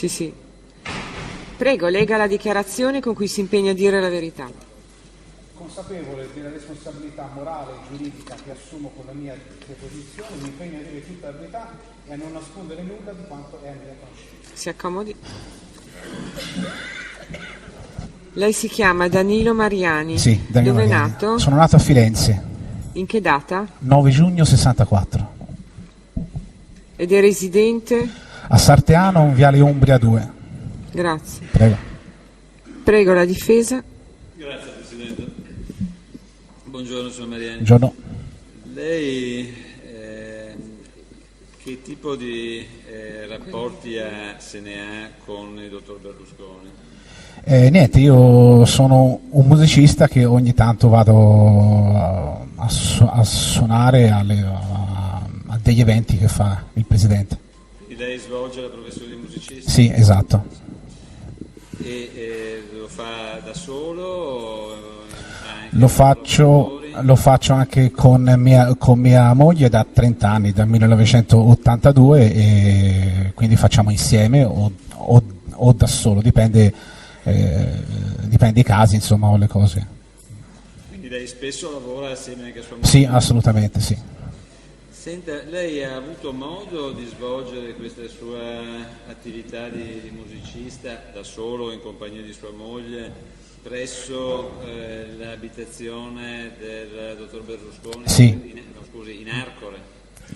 Sì, sì. Prego, legga la dichiarazione con cui si impegna a dire la verità. Consapevole della responsabilità morale e giuridica che assumo con la mia deposizione, mi impegno a dire tutta la verità e a non nascondere nulla di quanto è a mia conoscenza. Si accomodi. Lei si chiama Danilo Mariani. Sì, Danilo Dove Mariani. è nato? Sono nato a Firenze, In che data? 9 giugno 64. Ed è residente? A Sarteano, un viale Umbria 2. Grazie. Prego. Prego, la difesa. Grazie Presidente. Buongiorno signor Mariani. Buongiorno. Lei che tipo di rapporti se ne ha con il dottor Berlusconi? Niente, io sono un musicista che ogni tanto vado a suonare a degli eventi che fa il Presidente. Quindi lei svolge la professione di musicista? Sì, esatto. E lo fa da solo? O anche Lo faccio anche con mia moglie da 30 anni, dal 1982, e quindi facciamo insieme o da solo, dipende i casi, insomma, o le cose. Quindi lei spesso lavora assieme anche a sua moglie? Sì, assolutamente sì. Senta, lei ha avuto modo di svolgere questa sua attività di musicista da solo o in compagnia di sua moglie presso l'abitazione del dottor Berlusconi? Sì. In Arcore?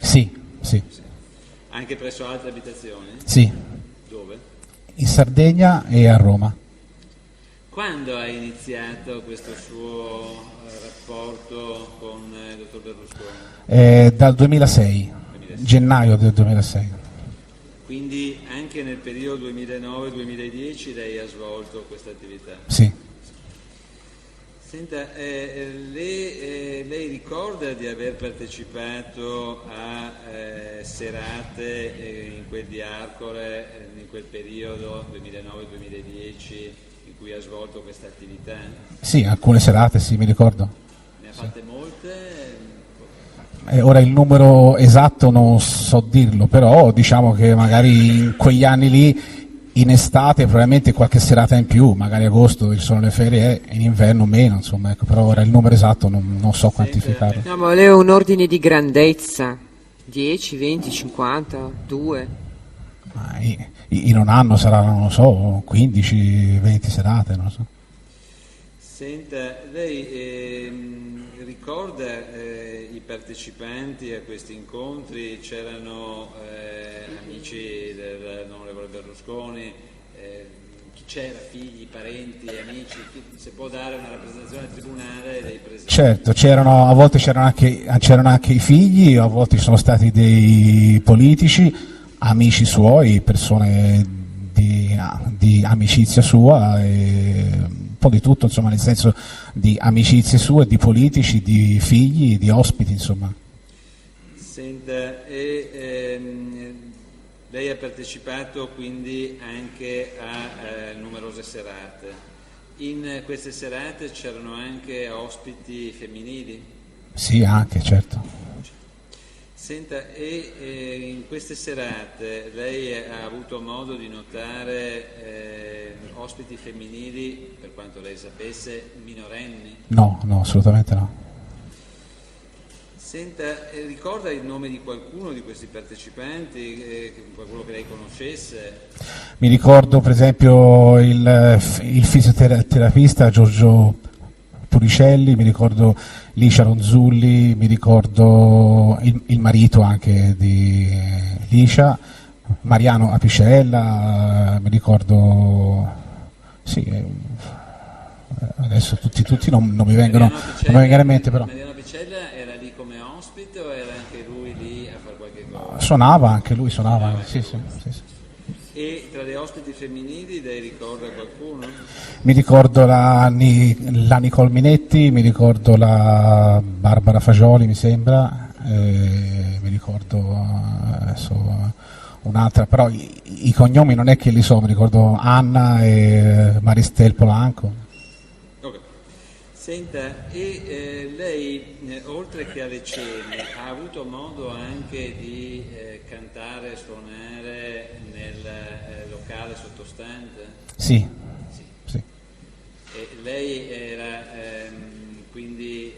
Sì. Anche presso altre abitazioni? Sì, Dove? in Sardegna e a Roma. Quando ha iniziato questo suo rapporto con il dottor Berlusconi? Dal 2006, gennaio del 2006. Quindi anche nel periodo 2009-2010 lei ha svolto questa attività? Sì. Senta, lei ricorda di aver partecipato a serate in quel di Arcore in quel periodo 2009-2010 in cui ha svolto questa attività? Sì, alcune serate, sì, mi ricordo. Ne ha fatte molte? Ora il numero esatto non so dirlo, però diciamo che magari in quegli anni lì, in estate probabilmente qualche serata in più, magari agosto ci sono le ferie, in inverno meno, insomma, ecco, però ora il numero esatto non so quantificarlo. No, ma lei ha un ordine di grandezza. 10, 20, 50, 2. In un anno saranno, non lo so, 15, 20 serate, non lo so. Senta, lei ricorda i partecipanti a questi incontri? C'erano amici dell'onorevole Berlusconi, chi c'era, figli, parenti, amici, se può dare una rappresentazione al tribunale dei presenti? Certo, a volte c'erano anche i figli, a volte ci sono stati dei politici, amici suoi, persone di amicizia sua, e un po' di tutto, insomma, nel senso di amicizie sue, di politici, di figli, di ospiti, insomma. Senta, lei ha partecipato quindi anche a numerose serate. In queste serate c'erano anche ospiti femminili? Sì, anche, certo. Senta, in queste serate lei ha avuto modo di notare ospiti femminili, per quanto lei sapesse, minorenni? No, assolutamente no. Senta, ricorda il nome di qualcuno di questi partecipanti, qualcuno che lei conoscesse? Mi ricordo per esempio il fisioterapista Giorgio Puricelli, mi ricordo Licia Ronzulli, mi ricordo il marito anche di Licia, Mariano Apicella, mi ricordo, sì, adesso tutti non mi vengono in mente, però. Mariano Apicella era lì come ospite o era anche lui lì a fare qualche cosa? Suonava anche lui, sì. E tra le ospiti femminili lei ricorda qualcuno? Mi ricordo la Nicole Minetti, mi ricordo la Barbara Fagioli, mi sembra, mi ricordo adesso un'altra, però i cognomi non è che li so, mi ricordo Anna e Maristel Polanco. Okay. Senta, lei oltre che alle cene ha avuto modo anche di cantare e suonare nel locale sottostante? Sì, sì. E lei era quindi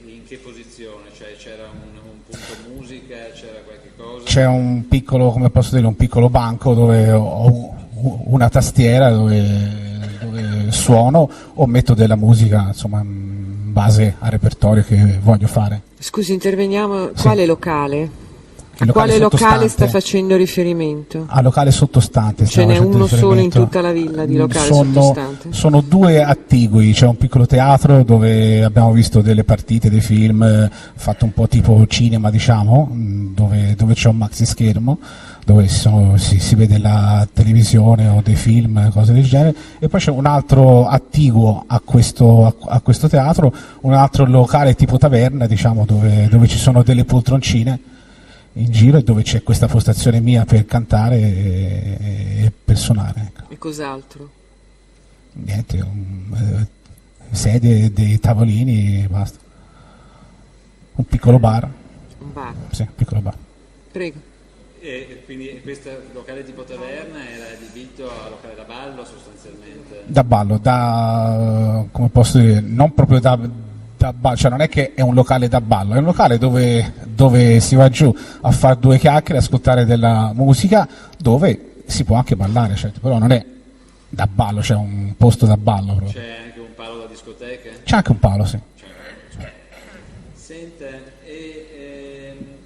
in che posizione? Cioè c'era un punto musica, c'era qualche cosa? C'è un piccolo, come posso dire, un piccolo banco dove ho una tastiera dove suono o metto della musica, insomma, in base al repertorio che voglio fare. Scusi, interveniamo. Sì. Quale locale? Il A quale locale sottostante. sta facendo riferimento? Al locale sottostante. Ce n'è stiamo facendo uno solo in riferimento. tutta la villa di locale sottostante? Sono due attigui, c'è un piccolo teatro dove abbiamo visto delle partite, dei film, fatto un po' tipo cinema, diciamo, dove c'è un maxi schermo, dove si vede la televisione o dei film, cose del genere, e poi c'è un altro attiguo a questo teatro, un altro locale tipo taverna, diciamo, dove ci sono delle poltroncine in giro e dove c'è questa postazione mia per cantare e per suonare. Ecco. E cos'altro? Niente, sedie, dei tavolini e basta. Un piccolo bar. Un bar. Sì, un piccolo bar. Prego. E quindi questo locale tipo taverna era adibito a locale da ballo sostanzialmente? Da ballo, come posso dire, non proprio da ballo, cioè non è che è un locale da ballo, è un locale dove si va giù a fare due chiacchiere, ascoltare della musica, dove si può anche ballare, certo, però non è da ballo, cioè un posto da ballo proprio. C'è anche un palo da discoteca? C'è anche un palo, sì. Senta,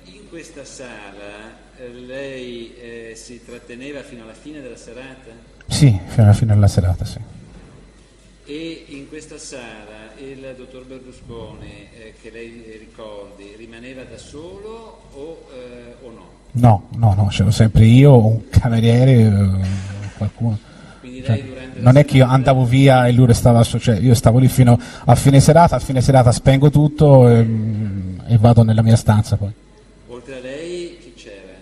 in questa sala lei si tratteneva fino alla fine della serata? Sì, fino alla fine della serata, sì. E in questa sala il dottor Berlusconi, che lei ricordi, rimaneva da solo o no? No, c'ero sempre io, un cameriere, qualcuno. Quindi Cioè, lei durante la non è che io serata- andavo via e lui restava, cioè io stavo lì fino a fine serata spengo tutto e vado nella mia stanza poi. Oltre a lei chi c'era?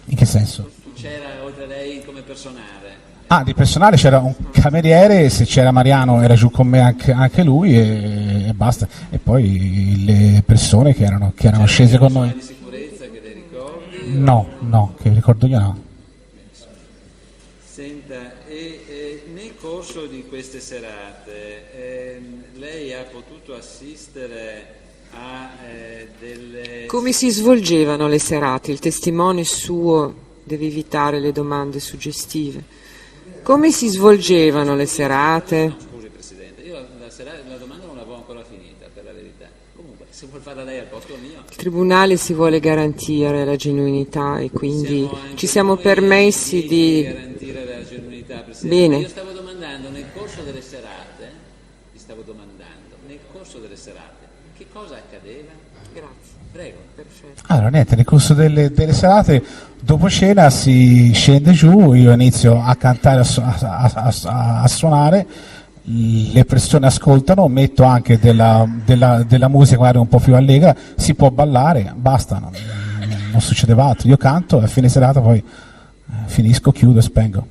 In che senso? Chi c'era oltre a lei come personale? Ah, di personale c'era un cameriere, se c'era Mariano era giù con me anche lui e basta. E poi le persone che erano scese con noi. Di sicurezza che lei ricordi? No, che ricordo io no. Senta, nel corso di queste serate lei ha potuto assistere a delle... Come si svolgevano le serate? Il testimone suo deve evitare le domande suggestive. Come si svolgevano le serate? Scusi Presidente, io la domanda non l'avevo ancora finita, per la verità. Comunque, se vuol farla lei al posto mio... Il Tribunale si vuole garantire la genuinità e quindi ci siamo noi permessi di... garantire la genuinità, Presidente. Bene. Io stavo domandando nel corso delle serate, che cosa accadeva? Grazie, Prego. perfetto. Allora niente, nel corso delle serate, dopo cena si scende giù, io inizio a cantare, a suonare, le persone ascoltano, metto anche della musica magari un po' più allegra, si può ballare, basta, non succedeva altro, io canto e a fine serata poi finisco, chiudo e spengo.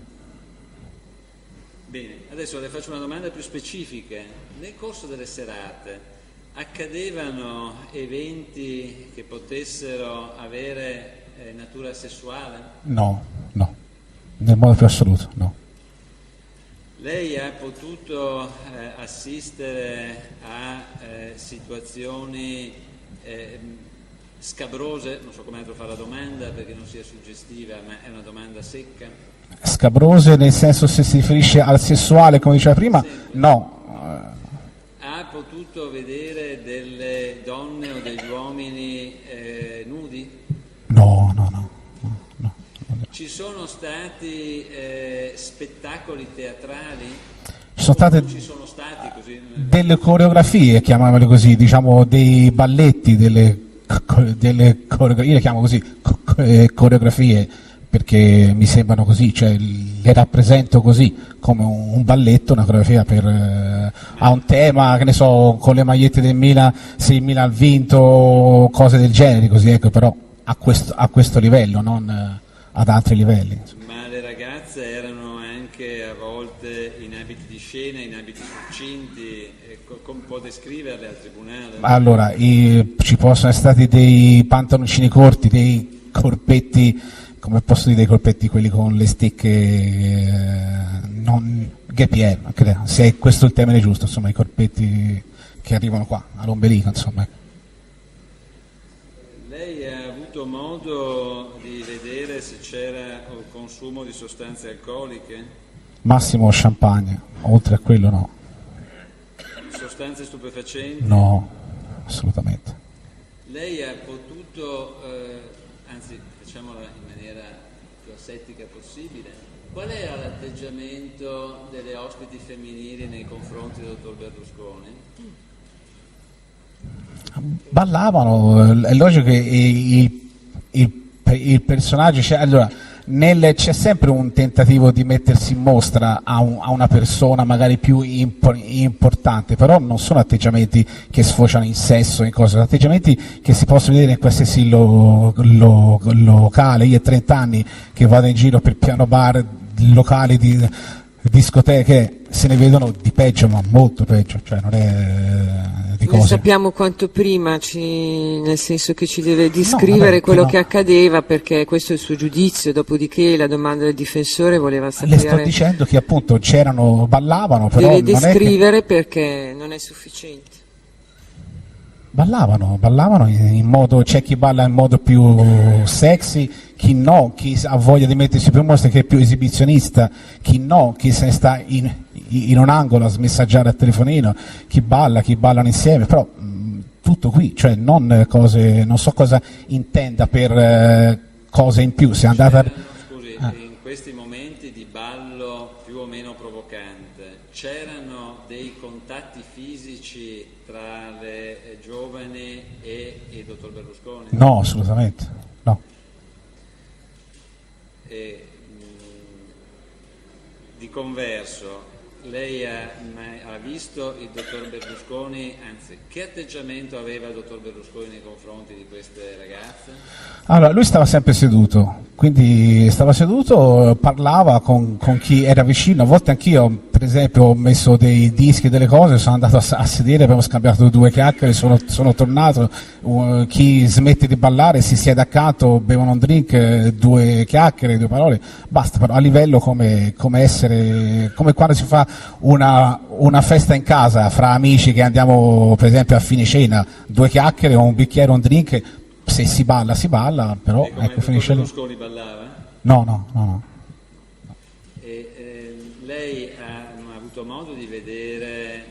Bene, adesso le faccio una domanda più specifica. Nel corso delle serate accadevano eventi che potessero avere natura sessuale? No, nel modo più assoluto, no. Lei ha potuto assistere a situazioni scabrose, non so come altro fare la domanda perché non sia suggestiva, ma è una domanda secca. Scabrose nel senso, se si riferisce al sessuale come diceva prima, no. Ha potuto vedere delle donne o degli uomini nudi? No. Ci sono stati spettacoli teatrali? Ci sono state Ci sono stati così? delle coreografie, chiamiamole così, diciamo dei balletti, delle coreografie, io le chiamo così, coreografie, perché mi sembrano così, cioè le rappresento così, come un balletto, una coreografia ha un tema, che ne so, con le magliette del Milan, se il Milan ha vinto, cose del genere, così, ecco, però a questo livello, non ad altri livelli. Ma le ragazze erano anche a volte in abiti di scena, in abiti succinti, può descriverle al tribunale? Allora, ci possono essere stati dei pantaloncini corti, dei corpetti, come posso dire, dei corpetti quelli con le stecche, non ghepier, credo, se è questo il termine giusto, insomma, i corpetti che arrivano qua, all'ombelico, insomma. Lei ha avuto modo di vedere se c'era il consumo di sostanze alcoliche? Massimo champagne, oltre a quello no. Sostanze stupefacenti? No, assolutamente. Lei ha potuto, anzi facciamola in maniera più asettica possibile, qual era l'atteggiamento delle ospiti femminili nei confronti del dottor Berlusconi? Ballavano, è logico che il personaggio, allora, c'è sempre un tentativo di mettersi in mostra a una persona magari più importante, però non sono atteggiamenti che sfociano in sesso, in cose, sono atteggiamenti che si possono vedere in qualsiasi locale. Io ho 30 anni che vado in giro per piano bar, locali di discoteche, se ne vedono di peggio, ma molto peggio, cioè non è di Noi cose. sappiamo quanto prima, nel senso che ci deve descrivere vabbè, quello no. che accadeva, perché questo è il suo giudizio, dopodiché la domanda del difensore voleva Le sto sapere, dicendo che appunto ballavano, però deve non è che... descrivere perché non è sufficiente. Ballavano in modo, c'è chi balla in modo più sexy, chi no, chi ha voglia di mettersi più in mostra, che è più esibizionista, chi no, chi se ne sta in un angolo a smessaggiare al telefonino, chi ballano insieme, però tutto qui, cioè non so cosa intenda per cose in più, se è andata... Scusi, in questi momenti di ballo più o meno provocante, c'erano dei contatti fisici tra le giovani e il dottor Berlusconi? No, assolutamente, no. E, di converso, lei ha visto il dottor Berlusconi, anzi, che atteggiamento aveva il dottor Berlusconi nei confronti di queste ragazze? Allora, lui stava sempre seduto, quindi parlava con chi era vicino, a volte anch'io, per esempio, ho messo dei dischi, delle cose, sono andato a sedere, abbiamo scambiato 2 chiacchiere, sono tornato, chi smette di ballare si siede accanto, bevono un drink, 2 chiacchiere, 2 parole, basta, però a livello come quando si fa una festa in casa fra amici che andiamo per esempio a fine cena, 2 chiacchiere o un bicchiere, un drink, se si balla, però E come ecco, finisce lì. Berlusconi ballava? No. E lei non ha avuto modo di vedere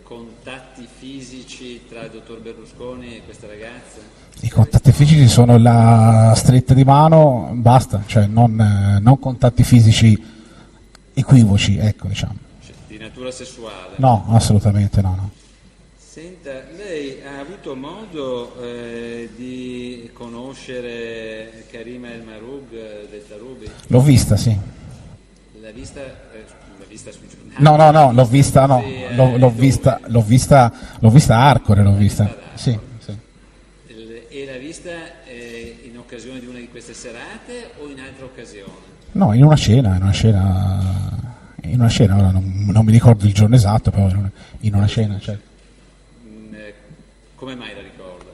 contatti fisici tra il dottor Berlusconi e queste ragazze? I contatti fisici sono la stretta di mano, basta, cioè non contatti fisici equivoci, ecco, diciamo. Cioè, di natura sessuale? No, assolutamente no. Senta, lei ha avuto modo di conoscere Karima El Mahroug del Tarubi? L'ho vista, sì. L'ha vista sul giornale? No, l'ho vista a Arcore, l'ho vista. Sì. E l'ha vista in occasione di una di queste serate o in altre occasioni? No, in una cena, ora non mi ricordo il giorno esatto, però in una cena, certo. Come mai la ricorda?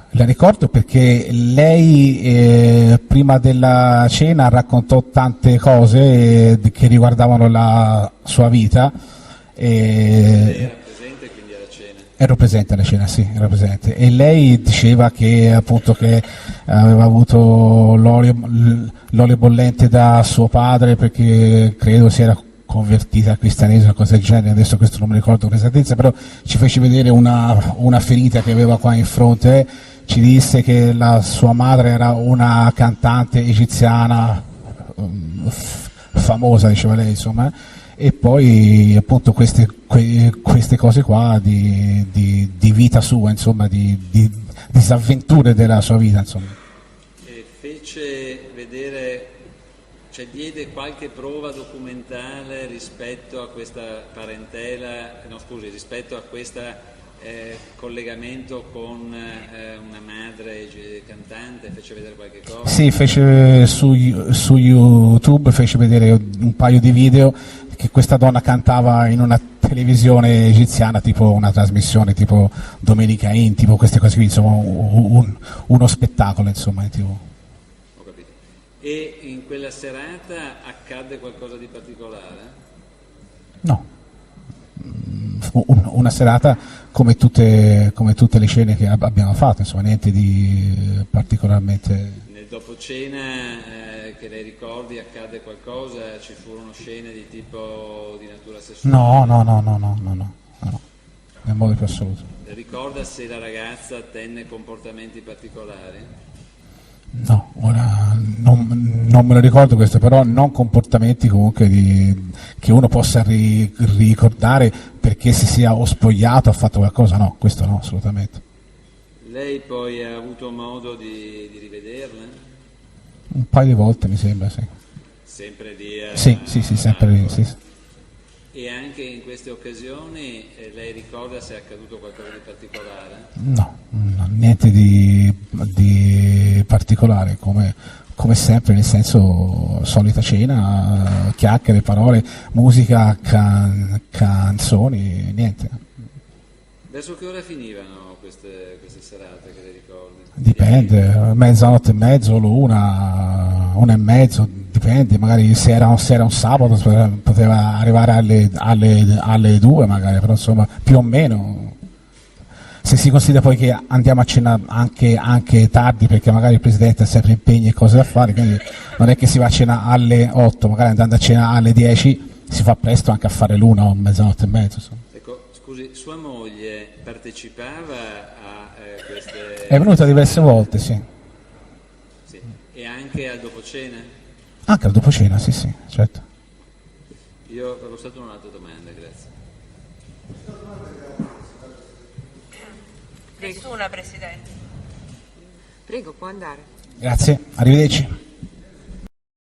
La ricordo perché lei prima della cena raccontò tante cose che riguardavano la sua vita. Lei era presente quindi alla cena? Ero presente alla cena, sì, ero presente. E lei diceva che appunto che aveva avuto l'olio bollente da suo padre perché credo si era convertita al cristianesimo, cose del genere, adesso questo non mi ricordo con esattezza, però ci fece vedere una ferita che aveva qua in fronte, ci disse che la sua madre era una cantante egiziana famosa, diceva lei, insomma, e poi appunto queste cose qua di vita sua, insomma, di disavventure della sua vita, insomma. E fece vedere cioè diede qualche prova documentale rispetto a questa parentela, no scusi, rispetto a questo collegamento con una madre cantante, fece vedere qualche cosa? Sì, fece su YouTube, fece vedere un paio di video che questa donna cantava in una televisione egiziana, tipo una trasmissione tipo Domenica In, tipo queste cose qui, insomma uno spettacolo insomma in TV. Ho capito. E in quella serata accadde qualcosa di particolare? No, una serata come tutte le scene che abbiamo fatto, insomma niente di particolarmente... Nel dopo cena che lei ricordi accadde qualcosa? Ci furono scene di tipo di natura sessuale? No, nel modo più assoluto. Ricorda se la ragazza tenne comportamenti particolari? No, ora non me lo ricordo questo, però non comportamenti comunque che uno possa ricordare perché si sia o spogliato o ha fatto qualcosa, no, questo no, assolutamente. Lei poi ha avuto modo di rivederla? Un paio di volte mi sembra, sì. Sempre lì? Sì, sempre lì, sì. E anche in queste occasioni lei ricorda se è accaduto qualcosa di particolare? No, niente di particolare, come sempre, nel senso solita cena, chiacchiere, parole, musica, canzoni, niente. Verso che ora finivano queste serate che le ricordi? Dipende, mezzanotte e mezzo, l'una e mezzo, dipende, magari se era un sabato poteva arrivare alle 2 magari, però insomma più o meno. Se si considera poi che andiamo a cena anche tardi perché magari il Presidente ha sempre impegni e cose da fare, quindi non è che si va a cena alle 8, magari andando a cena alle 10 si fa presto anche a fare l'1 o mezzanotte e mezzo. Insomma. Ecco, scusi, sua moglie partecipava a queste... È venuta diverse volte, sì. Sì. E anche al dopo cena? Anche al dopo cena, sì, certo. Io avevo stato un'altra domanda, grazie. Nessuna, Presidente. Prego, può andare. Grazie, arrivederci.